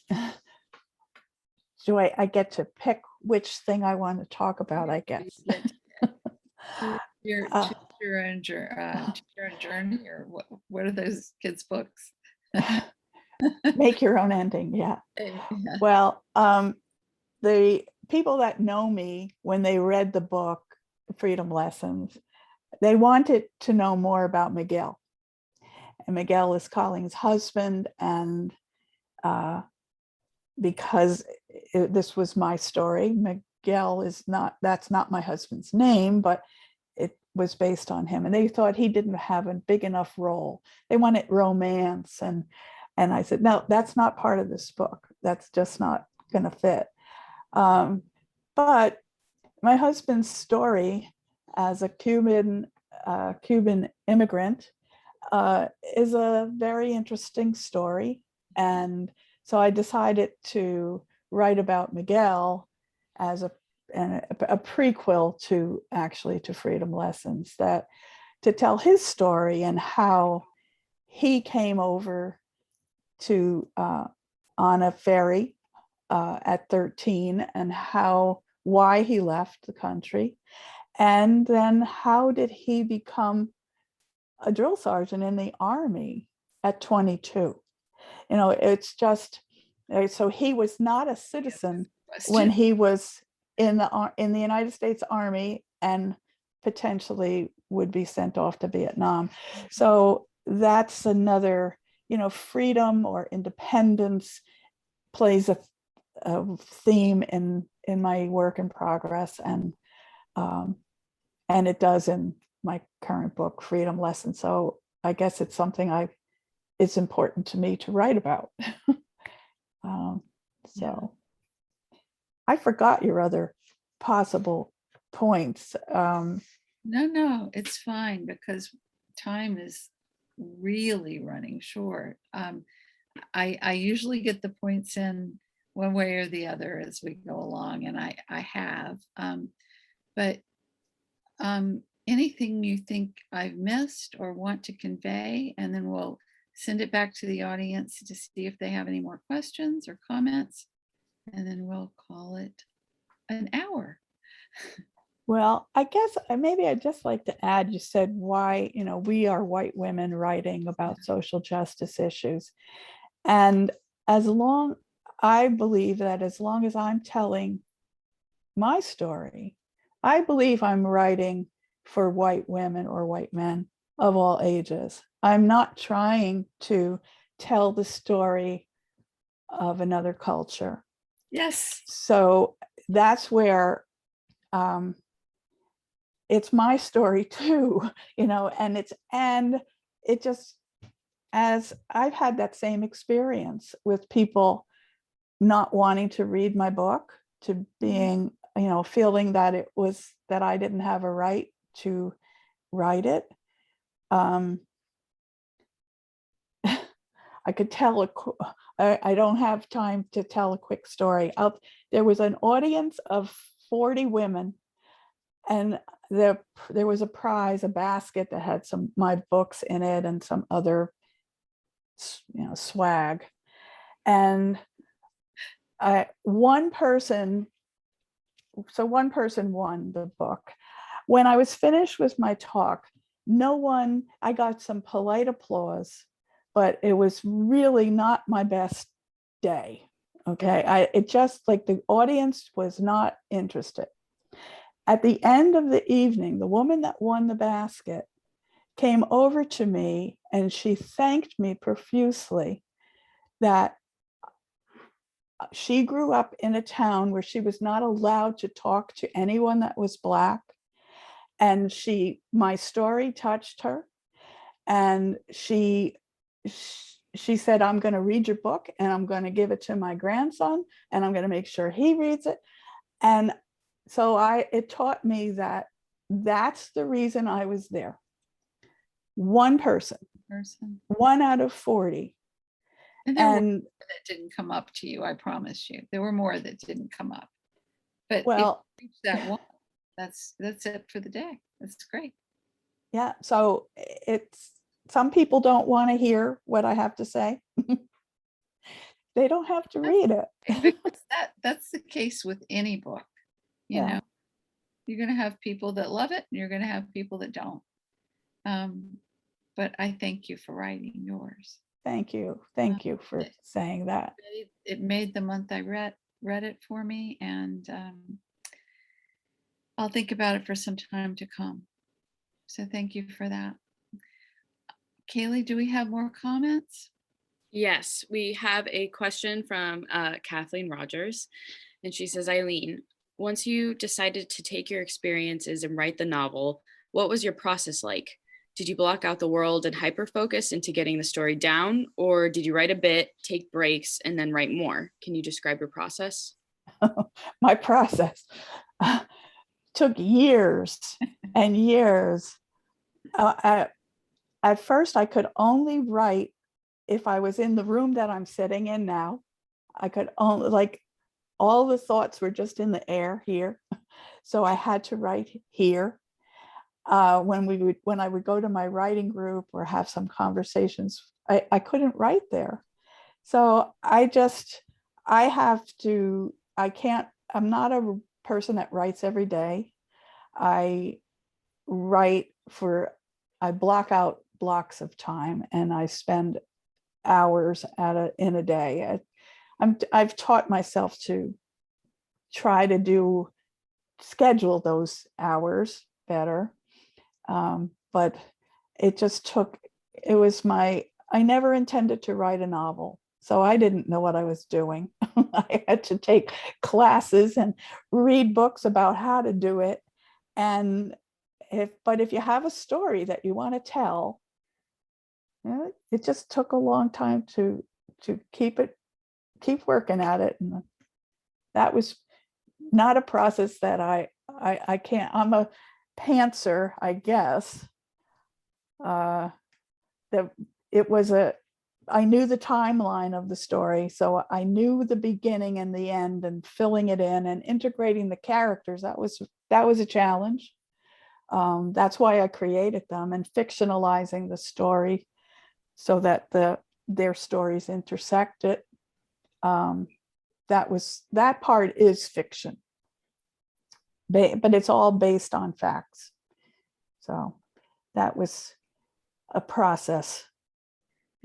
do I get to pick which thing I want to talk about, I guess. Your teacher and journey, or what are those kids' books? Make your own ending, yeah. Well, the people that know me, when they read the book, Freedom Lessons, they wanted to know more about Miguel. And Miguel is Colleen's husband, and because this was my story, Miguel that's not my husband's name, but it was based on him. And they thought he didn't have a big enough role. They wanted romance. And I said, no, that's not part of this book. That's just not going to fit. But my husband's story as a Cuban immigrant is a very interesting story. And so I decided to write about Miguel as a prequel to Freedom Lessons, that to tell his story and how he came over to on a ferry at 13, and why he left the country, and then how did he become a drill sergeant in the Army at 22. It's just, so he was not a citizen when he was in the United States Army, and potentially would be sent off to Vietnam. So that's another, freedom or independence plays a theme in my work in progress, and it does in my current book, Freedom Lessons. So I guess it's something it's important to me to write about. So I forgot your other possible points. No, it's fine because time is really running short. I usually get the points in one way or the other as we go along, and I have. But anything you think I've missed or want to convey, and then we'll send it back to the audience to see if they have any more questions or comments, and then we'll call it an hour. Well, I guess maybe I'd just like to add, you said why, we are white women writing about social justice issues. And I believe that as long as I'm telling my story, I believe I'm writing for white women or white men of all ages. I'm not trying to tell the story of another culture. Yes. So that's where it's my story too, and it just, as I've had that same experience with people not wanting to read my book, to being, feeling that I didn't have a right to write it. I could tell I don't have time to tell a quick story. There was an audience of 40 women, and there was a prize, a basket that had my books in it and some other, swag. And one person won the book. When I was finished with my talk, I got some polite applause, but it was really not my best day. Okay. It just, like, the audience was not interested. At the end of the evening, the woman that won the basket came over to me and she thanked me profusely that she grew up in a town where she was not allowed to talk to anyone that was Black. And my story touched her. And she said, I'm going to read your book and I'm going to give it to my grandson and I'm going to make sure he reads it. And so it taught me that that's the reason I was there. One person, 1 out of 40. And there were more that didn't come up to you, I promise you. There were more that didn't come up. But well, if you reach that one, that's it for the day. That's great. Yeah. So some people don't want to hear what I have to say. They don't have to read it. Because that's the case with any book. You Yeah. know, you're going to have people that love it and you're going to have people that don't. But I thank you for writing yours. Thank you. Thank you for saying that. It made the month I read it for me, and I'll think about it for some time to come. So thank you for that. Kaylee, do we have more comments? Yes, we have a question from Kathleen Rogers, and she says, Eileen, once you decided to take your experiences and write the novel, what was your process like? Did you block out the world and hyper-focus into getting the story down, or did you write a bit, take breaks, and then write more? Can you describe your process? My process took years and years. At first, I could only write if I was in the room that I'm sitting in now. I could only, like, all the thoughts were just in the air here. So I had to write here. When I would go to my writing group or have some conversations, I couldn't write there. So I'm not a person that writes every day. I block out blocks of time and I spend hours in a day. I've taught myself to try to schedule those hours better. But I never intended to write a novel. So I didn't know what I was doing. I had to take classes and read books about how to do it. And if you have a story that you want to tell, it just took a long time to keep working at it. And that was not a process that I can't, I'm a pantser, I guess. That it was I knew the timeline of the story, so I knew the beginning and the end, and filling it in and integrating the characters. That was a challenge. That's why I created them, and fictionalizing the story so that their stories intersected. That part is fiction, but it's all based on facts. So that was a process.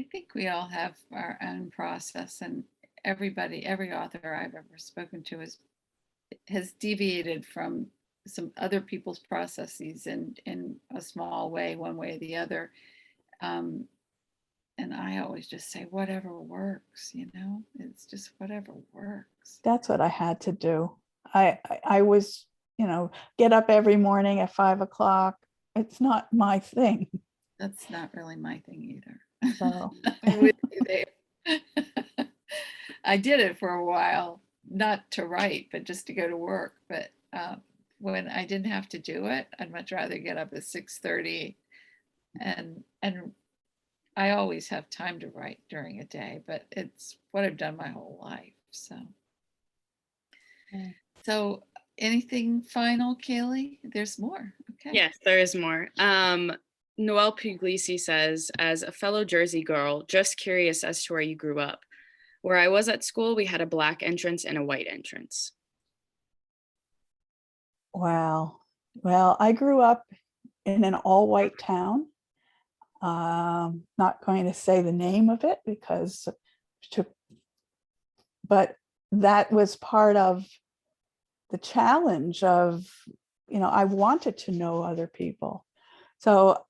I think we all have our own process, and every author I've ever spoken to has deviated from some other people's processes in a small way, one way or the other. And I always just say, whatever works, it's just whatever works. That's what I had to do. I was, get up every morning at 5 o'clock. It's not my thing. That's not really my thing either. So I'm with you there. I did it for a while, not to write, but just to go to work. But when I didn't have to do it, I'd much rather get up at 6:30, and I always have time to write during a day, but it's what I've done my whole life. So anything final, Kaylee? There's more. Okay. Yes, there is more. Noelle Puglisi says, as a fellow Jersey girl, just curious as to where you grew up. Where I was at school, we had a black entrance and a white entrance. wow. Well, I grew up in an all-white town. Not going to say the name of it but that was part of the challenge of, I wanted to know other people. So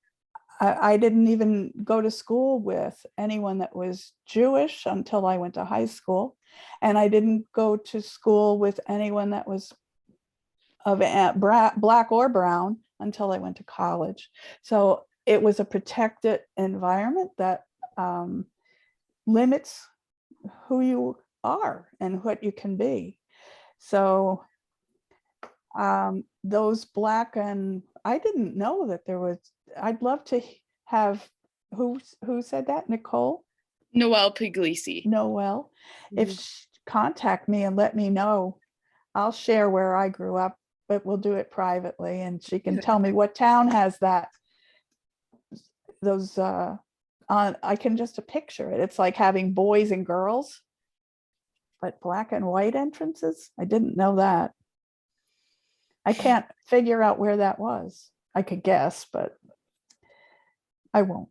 I didn't even go to school with anyone that was Jewish until I went to high school. And I didn't go to school with anyone that was of black or brown until I went to college. So it was a protected environment that limits who you are and what you can be. So those black, and I didn't know that there was, I'd love to have, who said that? Nicole? Noelle Puglisi. Noelle. If she contact me and let me know, I'll share where I grew up, but we'll do it privately, and she can tell me what town has that. Those I can just picture it. It's like having boys and girls, but black and white entrances. I didn't know that. I can't figure out where that was. I could guess, but I won't.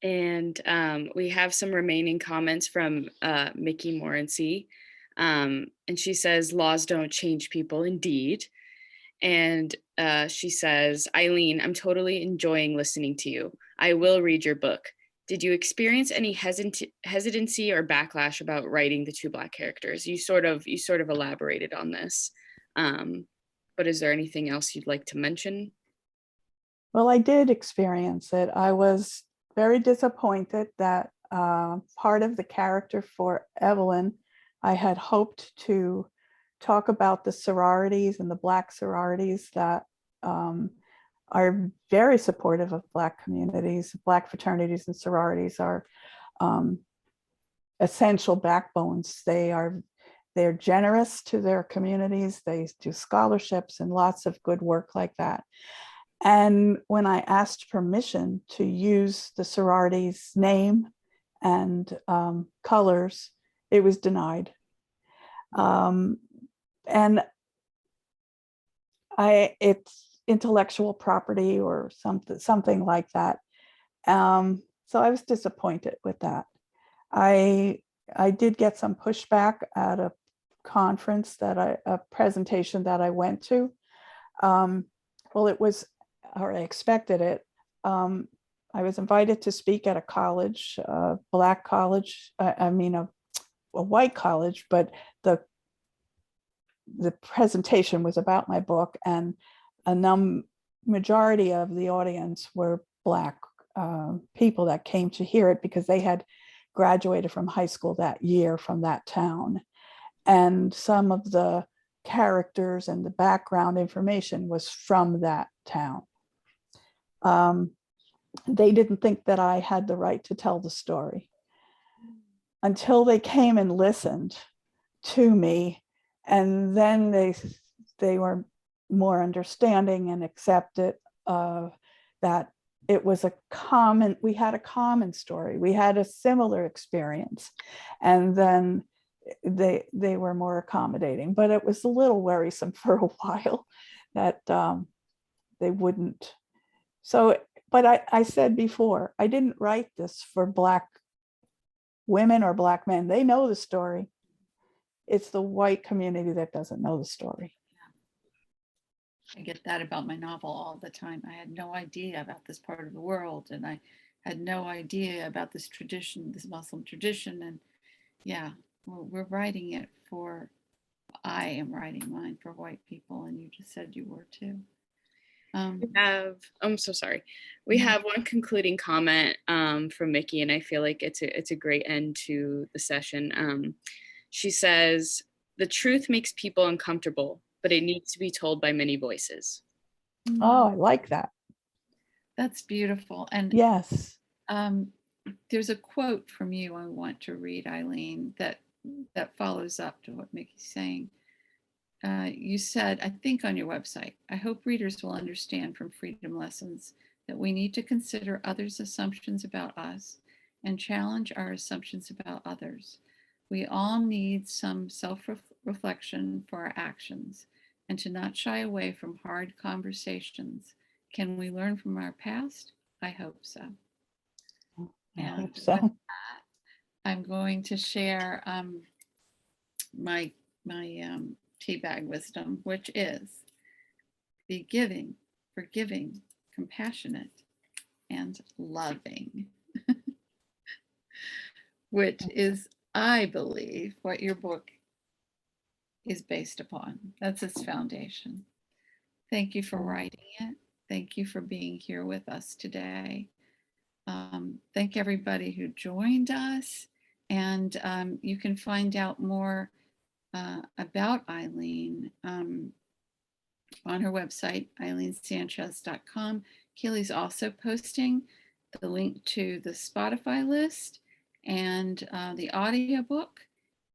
And we have some remaining comments from Mickey Morency. And she says, laws don't change people, indeed. And she says, Eileen, I'm totally enjoying listening to you. I will read your book. Did you experience any hesitancy or backlash about writing the two black characters? You sort of elaborated on this, but is there anything else you'd like to mention? Well, I did experience it. I was very disappointed that part of the character for Evelyn, I had hoped to talk about the sororities and the black sororities that are very supportive of black communities. Black fraternities and sororities are essential backbones. They're generous to their communities. They do scholarships and lots of good work like that. And when I asked permission to use the sorority's name and colors, it was denied. And it's intellectual property or something like that. So I was disappointed with that. I did get some pushback at a conference a presentation that I went to. Well, it was, or I expected it. I was invited to speak at a college, a black college, a white college, but the presentation was about my book, and a majority of the audience were black people that came to hear it because they had graduated from high school that year from that town. And some of the characters and the background information was from that town. They didn't think that I had the right to tell the story until they came and listened to me. And then they were more understanding and accepted that it was we had a common story. We had a similar experience. And then they were more accommodating, but it was a little worrisome for a while that they wouldn't. So, but I said before, I didn't write this for Black women or Black men. They know the story. It's the white community that doesn't know the story. I get that about my novel all the time. I had no idea about this part of the world, and I had no idea about this tradition, this Muslim tradition. And yeah, we're writing it for, I am writing mine for white people, and you just said you were too. I'm so sorry. We have one concluding comment from Mickey, and I feel like it's a great end to the session. She says, "The truth makes people uncomfortable, but it needs to be told by many voices." Oh, I like that. That's beautiful. And yes, there's a quote from you I want to read, Eileen, that follows up to what Mickey's saying. You said, I think on your website, "I hope readers will understand from Freedom Lessons that we need to consider others' assumptions about us and challenge our assumptions about others. We all need some self-reflection for our actions and to not shy away from hard conversations. Can we learn from our past? I hope so." I And hope so. with that, I'm going to share my teabag wisdom, which is be giving, forgiving, compassionate, and loving, which is, I believe, what your book is based upon. That's its foundation. Thank you for writing it. Thank you for being here with us today. Thank everybody who joined us. And you can find out more about Eileen on her website, eileensanchez.com. Keely's also posting the link to the Spotify list and the audiobook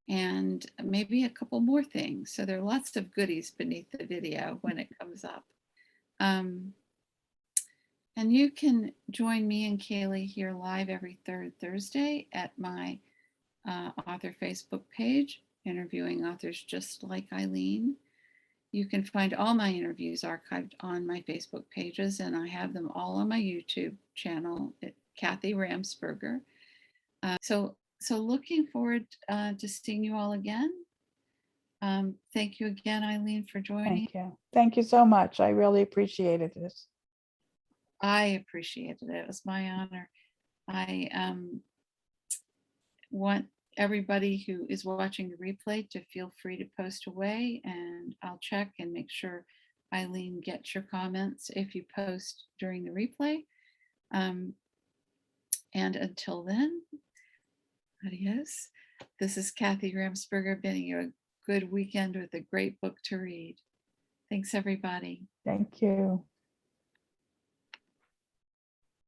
and maybe a couple more things. So there are lots of goodies beneath the video when it comes up. And you can join me and Kaylee here live every third Thursday at my author Facebook page, interviewing authors just like Eileen. You can find all my interviews archived on my Facebook pages, and I have them all on my YouTube channel at Kathy Ramsperger. So looking forward to seeing you all again. Thank you again, Eileen, for joining. Thank you. Thank you so much. I really appreciated this. I appreciated it. It was my honor. I want everybody who is watching the replay to feel free to post away, and I'll check and make sure Eileen gets your comments if you post during the replay. And until then, adios. This is Kathy Ramsperger bidding you a good weekend with a great book to read. Thanks, everybody. Thank you.